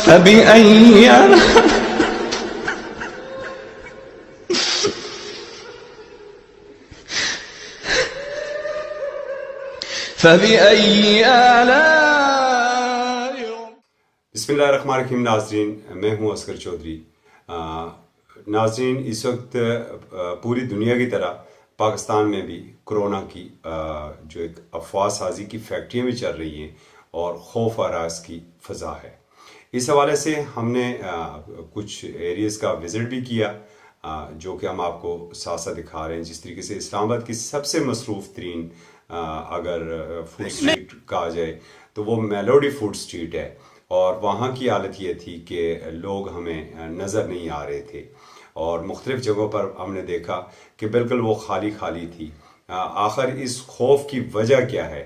فبأي فبأي آلاء بسم اللہ الرحمن الرحیم. ناظرین، میں ہوں عسکر چودھری. ناظرین، اس وقت پوری دنیا کی طرح پاکستان میں بھی کرونا کی جو ایک افواہ سازی کی فیکٹریاں بھی چل رہی ہیں اور خوف و ہراس کی فضا ہے. اس حوالے سے ہم نے کچھ ایریز کا وزٹ بھی کیا، جو کہ ہم آپ کو ساتھ ساتھ دکھا رہے ہیں. جس طریقے سے اسلام آباد کی سب سے مصروف ترین اگر فوڈ اسٹریٹ کہا جائے تو وہ میلوڈی فوڈ اسٹریٹ ہے، اور وہاں کی حالت یہ تھی کہ لوگ ہمیں نظر نہیں آ رہے تھے، اور مختلف جگہوں پر ہم نے دیکھا کہ بالکل وہ خالی خالی تھی. آخر اس خوف کی وجہ کیا ہے؟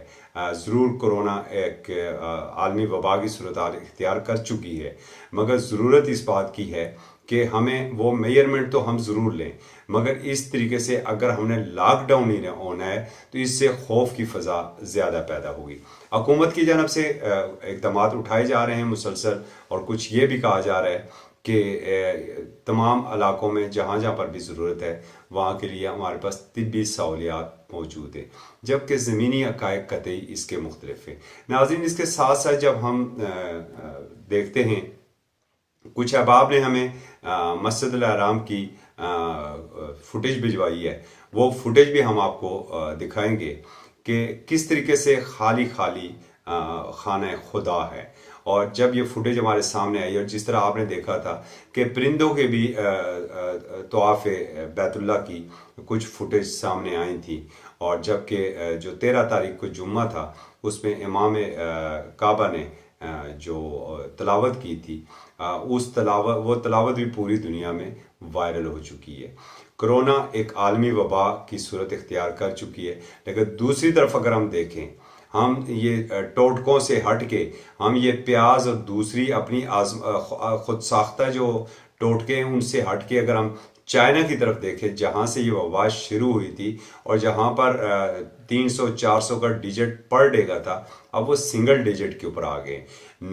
ضرور کرونا ایک عالمی وبا کی صورتحال اختیار کر چکی ہے، مگر ضرورت اس بات کی ہے کہ ہمیں وہ میئرمنٹ تو ہم ضرور لیں، مگر اس طریقے سے اگر ہم نے لاک ڈاؤن نہیں ہونا ہے تو اس سے خوف کی فضا زیادہ پیدا ہوگی. حکومت کی جانب سے اقدامات اٹھائے جا رہے ہیں مسلسل، اور کچھ یہ بھی کہا جا رہا ہے کہ تمام علاقوں میں جہاں جہاں پر بھی ضرورت ہے وہاں کے لیے ہمارے پاس طبی سہولیات موجود ہیں، جبکہ زمینی حقائق قطعی اس کے مختلف ہیں. ناظرین، اس کے ساتھ ساتھ جب ہم دیکھتے ہیں، کچھ احباب نے ہمیں مسجد الحرام کی فوٹیج بھجوائی ہے، وہ فوٹیج بھی ہم آپ کو دکھائیں گے کہ کس طریقے سے خالی خالی خانہ خدا ہے. اور جب یہ فوٹیج ہمارے سامنے آئی، اور جس طرح آپ نے دیکھا تھا کہ پرندوں کے بھی طواف بیت اللہ کی کچھ فوٹیج سامنے آئی تھی، اور جبکہ جو 13 تاریخ کو جمعہ تھا اس میں امام کعبہ نے جو تلاوت کی تھی، وہ تلاوت بھی پوری دنیا میں وائرل ہو چکی ہے. کرونا ایک عالمی وبا کی صورت اختیار کر چکی ہے، لیکن دوسری طرف اگر ہم دیکھیں، ہم یہ ٹوٹکوں سے ہٹ کے، ہم یہ پیاز اور دوسری اپنی خود ساختہ جو ٹوٹکے ہیں ان سے ہٹ کے اگر ہم چائنا کی طرف دیکھیں، جہاں سے یہ وبا شروع ہوئی تھی اور جہاں پر 300-400 کا ڈیجٹ پر ڈے کا تھا، اب وہ سنگل ڈیجٹ کے اوپر آ گئے،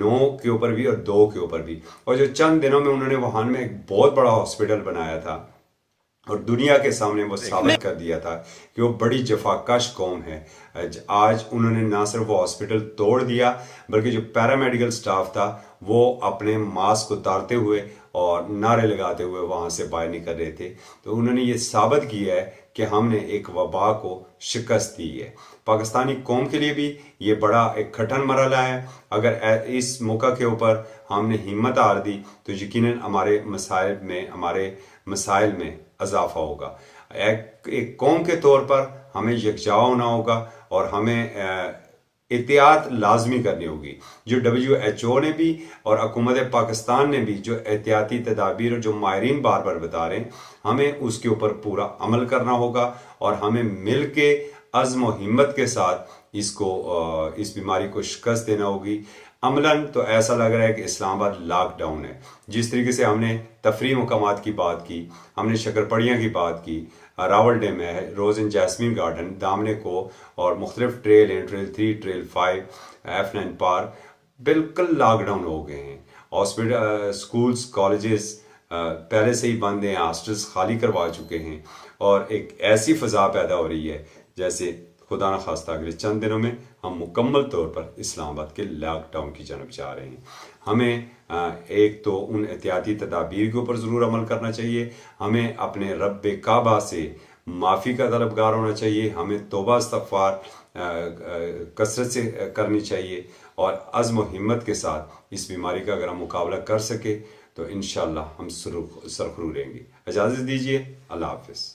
9 کے اوپر بھی اور 2 کے اوپر بھی. اور جو چند دنوں میں انہوں نے وہاں میں ایک بہت بڑا ہاسپٹل بنایا تھا اور دنیا کے سامنے وہ ثابت کر دیا تھا کہ وہ بڑی جفاکش قوم ہے. آج انہوں نے نہ صرف وہ ہاسپٹل توڑ دیا، بلکہ جو پیرامیڈیکل سٹاف تھا وہ اپنے ماسک اتارتے ہوئے اور نعرے لگاتے ہوئے وہاں سے باہر نکل رہے تھے. تو انہوں نے یہ ثابت کیا ہے کہ ہم نے ایک وبا کو شکست دی ہے. پاکستانی قوم کے لیے بھی یہ بڑا ایک کٹھن مرحلہ ہے. اگر اس موقع کے اوپر ہم نے ہمت ہار دی تو یقیناً ہمارے مسائل میں اضافہ ہوگا. ایک قوم کے طور پر ہمیں یکجا ہونا ہوگا اور ہمیں احتیاط لازمی کرنی ہوگی. جو WHO نے بھی اور حکومت پاکستان نے بھی جو احتیاطی تدابیر اور جو ماہرین بار بار بتا رہے ہیں، ہمیں اس کے اوپر پورا عمل کرنا ہوگا، اور ہمیں مل کے عزم و ہمت کے ساتھ اس بیماری کو شکست دینا ہوگی. عملاً تو ایسا لگ رہا ہے کہ اسلام آباد لاک ڈاؤن ہے. جس طریقے سے ہم نے تفریح مقامات کی بات کی، ہم نے شکرپڑیاں کی بات کی، راول ڈیم ہے، روز اینڈ جیسمین گارڈن، دامنے کو، اور مختلف ٹریل ہیں، ٹریل 3، ٹریل 5، F9 پارک بالکل لاک ڈاؤن ہو گئے ہیں. ہاسپٹل، سکولز، کالجز پہلے سے ہی بند ہیں، ہاسٹلز خالی کروا چکے ہیں، اور ایک ایسی فضا پیدا ہو رہی ہے جیسے خدا نخواستہ اگلے چند دنوں میں ہم مکمل طور پر اسلام آباد کے لاک ڈاؤن کی جانب جا رہے ہیں. ہمیں ایک تو ان احتیاطی تدابیر کے اوپر ضرور عمل کرنا چاہیے، ہمیں اپنے رب کعبہ سے معافی کا طلبگار ہونا چاہیے، ہمیں توبہ استغفار کثرت سے کرنی چاہیے، اور عزم و ہمت کے ساتھ اس بیماری کا اگر ہم مقابلہ کر سکے تو انشاءاللہ ہم سرخرو رہیں گے. اجازت دیجیے، اللہ حافظ.